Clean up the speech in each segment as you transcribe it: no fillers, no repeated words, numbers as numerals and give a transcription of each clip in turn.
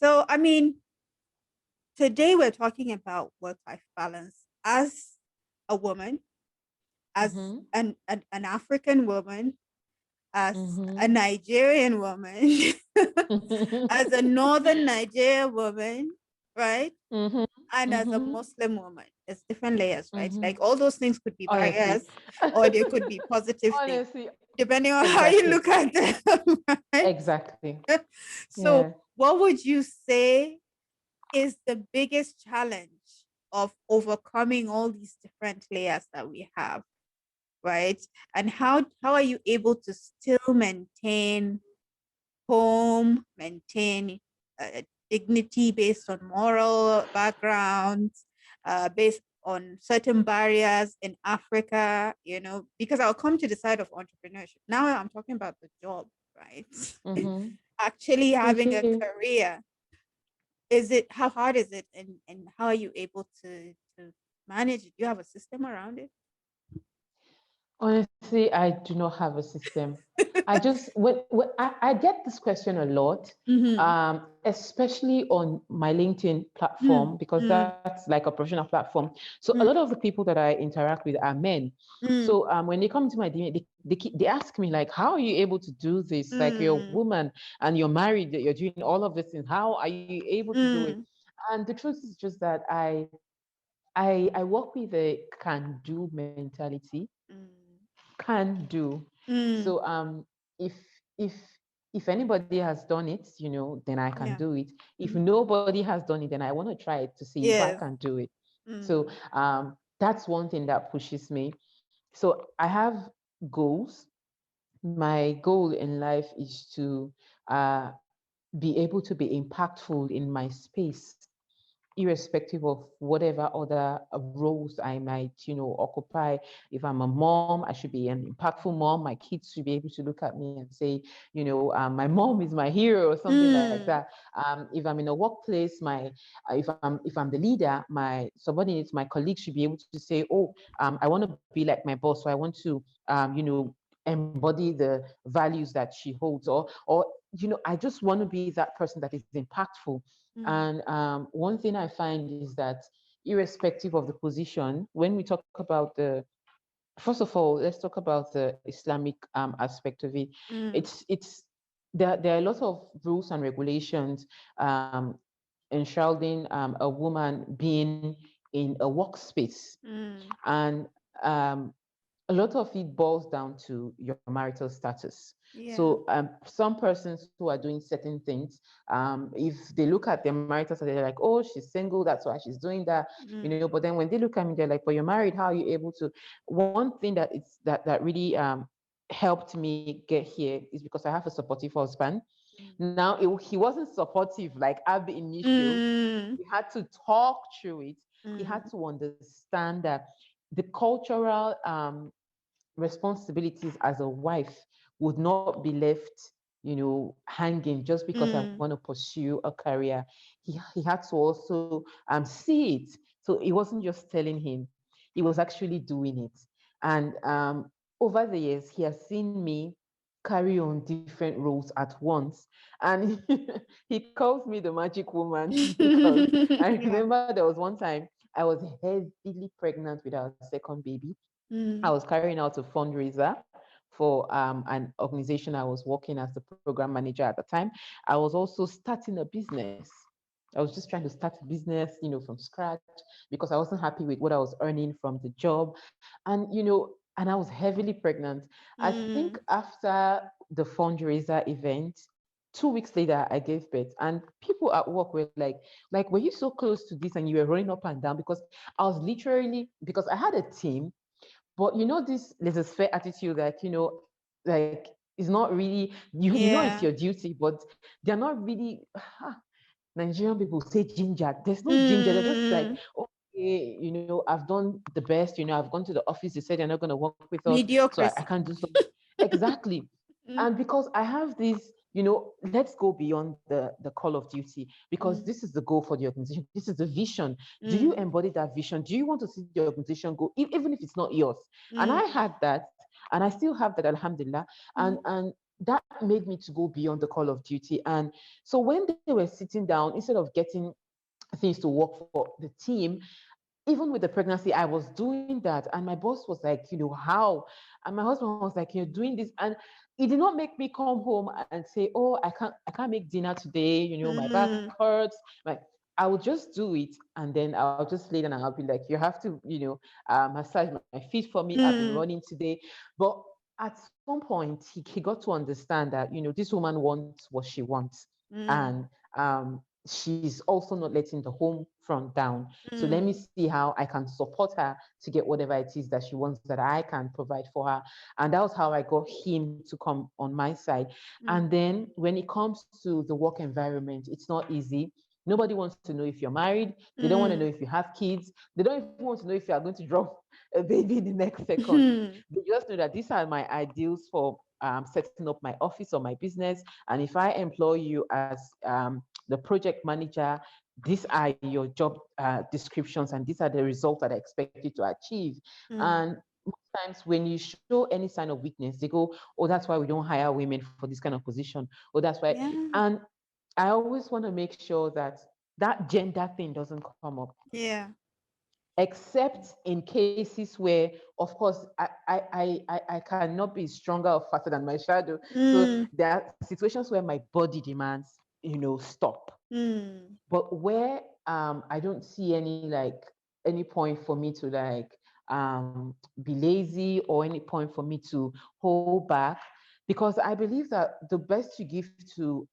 So, I mean, today we're talking about work-life balance as a woman, as Mm-hmm. an African woman, as a Mm-hmm. Nigerian woman, as a Northern Nigerian woman, right? Mm-hmm. And as a Mm-hmm. Muslim woman. It's different layers, right? Mm-hmm. Like all those things could be Honestly. biased or they could be positive things, Honestly. depending on how you Exactly. look at them, right? Exactly. So, Yeah. what would you say is the biggest challenge of overcoming all these different layers that we have, right? And how are you able to still maintain home, maintain dignity based on moral backgrounds, based on certain barriers in Africa, because I'll come to the side of entrepreneurship. Now I'm talking about the job, right? Mm-hmm. Actually having a Okay. career. How hard is it, and how are you able to manage it? Do you have a system around it? Honestly, I do not have a system. I just when I get this question a lot, Mm-hmm. especially on my LinkedIn platform because Mm-hmm. that's like a professional platform. So a lot of the people that I interact with are men. So when they come to my DM, they ask me like, "How are you able to do this? Like you're a Mm-hmm. woman and you're married, you're doing all of these things. How are you able to do it?" Mm-hmm. And the truth is just that I work with a can do mentality, can do. Mm-hmm. So if if if anybody has done it, then I can Yeah. do it. If Mm-hmm. nobody has done it, then I want to try it to see if I Yes. can do it. So Mm. that's one thing that pushes me. So I have goals. My goal in life is to uh, be able to be impactful in my space, irrespective of whatever other roles I might, occupy. If I'm a mom, I should be an impactful mom. My kids should be able to look at me and say, my mom is my hero or something like that. Mm. If I'm in a workplace, if I'm the leader, my subordinates, my colleagues should be able to say, oh, I want to be like my boss, so I want to, embody the values that she holds, or I just want to be that person that is impactful. Mm. And one thing I find is that, irrespective of the position, when we talk about first of all, let's talk about the Islamic aspect of it. Mm. There are a lot of rules and regulations enshrouding a woman being in a workspace, Mm. and um, a lot of it boils down to your marital status. Yeah. So some persons who are doing certain things, if they look at their marital status, they're like, "Oh, she's single, that's why she's doing that," Mm. But then when they look at me, they're like, "But you're married. How are you able to?" One thing that really helped me get here is because I have a supportive husband. Mm. Now he wasn't supportive like at the initial. Mm. We had to talk through it. He had Mm. to understand that the cultural responsibilities as a wife would not be left, hanging just because I want Mm. to pursue a career. He had to also see it. So it wasn't just telling him, he was actually doing it. And over the years, he has seen me carry on different roles at once. And he calls me the magic woman because I Yeah. remember there was one time I was heavily pregnant with our second baby. I Mm. was carrying out a fundraiser for an organization I was working as the program manager at the time. I was also starting a business. I was just trying to start a business, from scratch because I wasn't happy with what I was earning from the job. And I was heavily pregnant. I think Mm. after the fundraiser event, 2 weeks later, I gave birth, and people at work were like, were you so close to this and you were running up and down? Because I was literally, because I had a team, but this laissez-faire attitude that, like it's not really you know it's Yeah. your duty, but they're not really Nigerian people say ginger. There's no ginger. They're just like, Mm. okay, I've done the best, I've gone to the office, they said they're not gonna work with us, so I Mediocrity. can't do something. Exactly. Mm. And because I have this, let's go beyond the call of duty, because Mm. this is the goal for the organization. This is the vision. Do you Mm. embody that vision? Do you want to see the organization go, even if it's not yours? And I Mm. had that, and I still have that, alhamdulillah. And Mm. that made me to go beyond the call of duty. And so when they were sitting down, instead of getting things to work for the team, even with the pregnancy, I was doing that. And my boss was like, how? And my husband was like, you're doing this. And it did not make me come home and say, oh, I can't make dinner today. My back Mm, hurts. Like, I would just do it. And then I'll just lay down and I'll be like, you have to, massage my feet for me. I've been mm, running today. But at some point, he got to understand that, this woman wants what she wants. And mm, she's also not letting the home front down. So let me mm, see how I can support her to get whatever it is that she wants that I can provide for her. And that was how I got him to come on my side. And mm, then when it comes to the work environment, it's not easy. Nobody wants to know if you're married. They don't want to know mm, if you have kids. They don't even want to know if you are going to drop a baby in the next second. mm, They just know that these are my ideals for setting up my office or my business. And if I employ you as the project manager, these are your job descriptions and these are the results that I expect you to achieve. mm. And most times when you show any sign of weakness, they go, oh, that's why we don't hire women for this kind of position. Oh, that's why. Yeah. And I always want to make sure that that gender thing doesn't come up, Yeah. except in cases where, of course, I cannot be stronger or faster than my shadow. So Mm, there are situations where my body demands, stop. mm, But where I don't see any point for me to be lazy, or any point for me to hold back, because I believe that the best you give to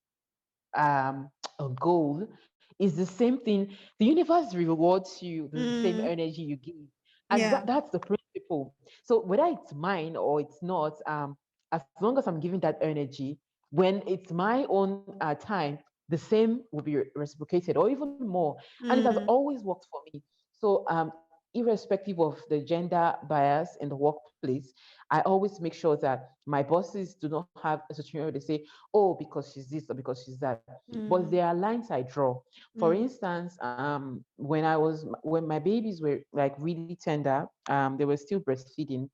a goal is the same thing. The universe rewards you the same mm. energy you give. And Yeah. that's the principle. So whether it's mine or it's not, as long as I'm giving that energy, when it's my own time, the same will be reciprocated or even more. And it has Mm, always worked for me. So irrespective of the gender bias in the workplace, I always make sure that my bosses do not have a situation where they say, oh, because she's this or because she's that. But mm, there are lines I draw. For mm, instance, when my babies were like really tender, they were still breastfeeding.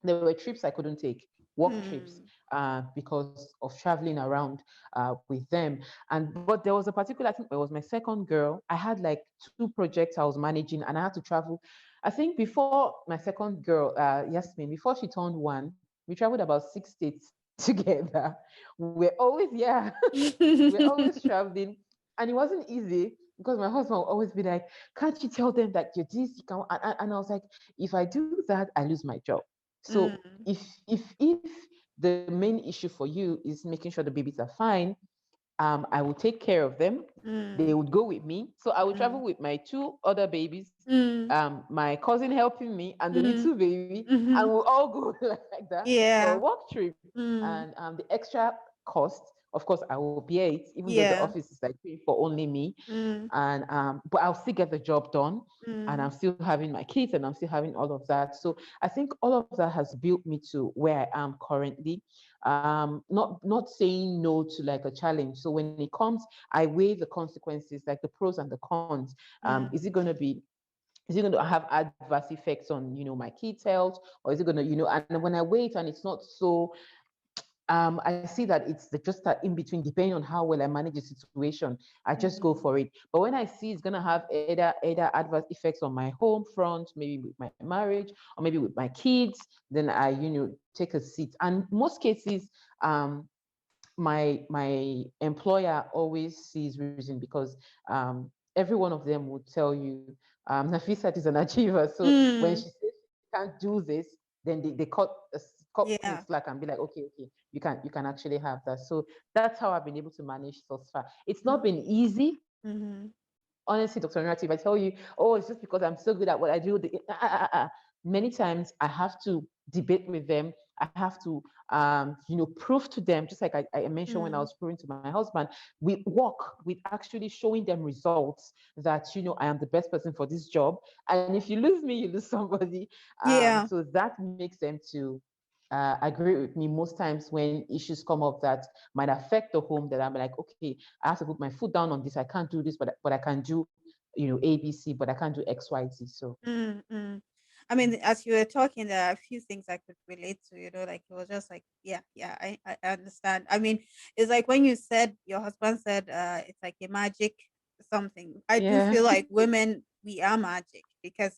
There were trips I couldn't take, work trips, mm, because of traveling around with them. But there was a particular, I think it was my second girl. I had like two projects I was managing, and I had to travel. I think before my second girl, Yasmin, before she turned one, we traveled about 6 states together. We're always, yeah, we're always traveling, and it wasn't easy because my husband would always be like, "Can't you tell them that you're this?" You can, and I was like, "If I do that, I lose my job." So mm, if the main issue for you is making sure the babies are fine, I will take care of them. They mm, would go with me. So I would travel mm, with my two other babies, mm, my cousin helping me, and the mm, little baby, and mhm. we'll all go like that for a Yeah. work trip. Mm, And the extra cost, of course, I will bear it, even though the yeah. office is like paying for only me. Mm, And but I'll still get the job done, and I'm mm, still having my kids, and I'm still having all of that. So I think all of that has built me to where I am currently. Not saying no to like a challenge. So when it comes, I weigh the consequences, like the pros and the cons. Is it mm, going to be, is it going to have adverse effects on my kids' health, or is it going to, and when I wait and it's not so, I see that it's just that in between, depending on how well I manage the situation, I just go mm, for it. But when I see it's gonna have either adverse effects on my home front, maybe with my marriage, or maybe with my kids, then I take a seat. And most cases, um, my employer always sees reason, because every one of them would tell you, Nafisa is an achiever. So when she mm. says she can't do this, then they cut me Yeah. slack and be like, okay, you can actually have that. So that's how I've been able to manage thus far. It's not been easy. Mm-hmm. Honestly, Dr. Narrative, I tell you, oh, it's just because I'm so good at what I do. Many times I have to debate with them. I have to, prove to them, just like I mentioned when I Mm. was proving to my husband, we work with actually showing them results that, I am the best person for this job. And if you lose me, you lose somebody. Yeah. So that makes them to agree with me most times when issues come up that might affect the home, that I'm like, okay, I have to put my foot down on this. I can't do this, but I can do, ABC, but I can't do XYZ. So Mm, mm. I mean, as you were talking, there are a few things I could relate to, like it was just like, yeah, yeah, I understand. I mean, it's like when you said your husband said it's like a magic something. I do Yeah. feel like women, we are magic because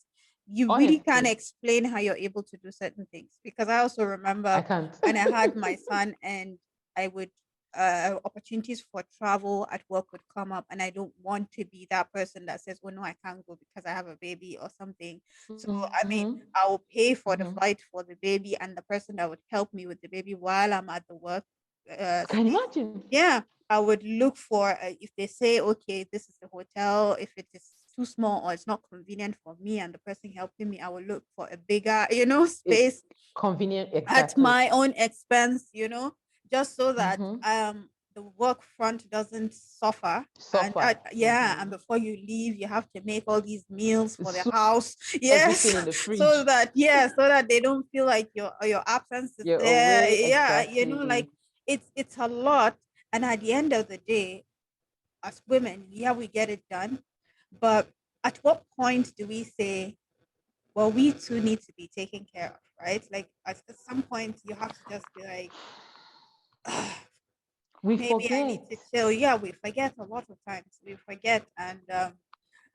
you really can't Honestly, explain how you're able to do certain things. Because I also I remember can't. when I had my son and I would opportunities for travel at work would come up and I don't want to be that person that says, oh no, I can't go because I have a baby or something. So I mean, Mm-hmm. I will pay for the Mm-hmm. flight for the baby and the person that would help me with the baby while I'm at the work Can space. imagine. Yeah, I would look for if they say, okay, this is the hotel. If it is too small or it's not convenient for me and the person helping me, I will look for a bigger, It space convenient, at exactly. my own expense, just so that Mm-hmm. the work front doesn't suffer. And Suffer. yeah, and Mm-hmm. before you leave, you have to make all these meals for the So house. Yes, everything in the so fridge. that yeah, so that they don't feel like your absence is You're there. away, Yeah, like exactly. it's a lot. And at the end of the day, as women, yeah, we get it done. But at what point do we say, well, we too need to be taken care of, right? Like at some point, you have to just be like, We maybe I need forget. to chill. Yeah, we forget a lot of times. We forget. And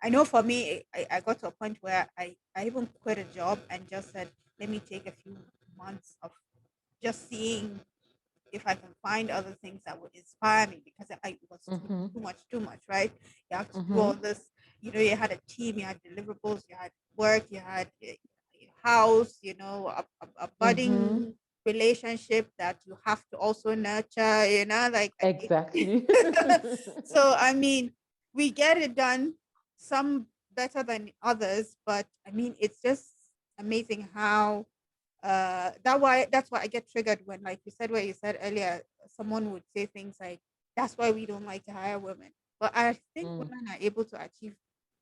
I know for me, I got to a point where I even quit a job and just said, let me take a few months of just seeing if I can find other things that would inspire me because it was Mm-hmm. too much, right? You have to do Mm-hmm. all this. You had a team, you had deliverables, you had work, you had your house, a Mm-hmm. budding relationship that you have to also nurture, like I think. Exactly. So, I mean, we get it done, some better than others, but I mean, it's just amazing how that's why I get triggered when, like you said, what you said earlier, someone would say things like, that's why we don't like to hire women. But I think Mm. women are able to achieve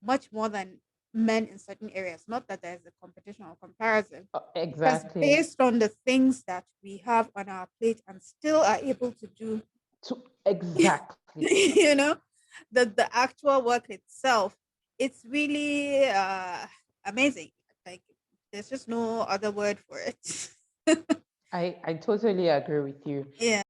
much more than men in certain areas. Not that there's a competition or comparison, because Exactly. based on the things that we have on our plate and still are able to do, Exactly. you know, the actual work itself, it's really amazing. Like there's just no other word for it. I totally agree with you. Yeah.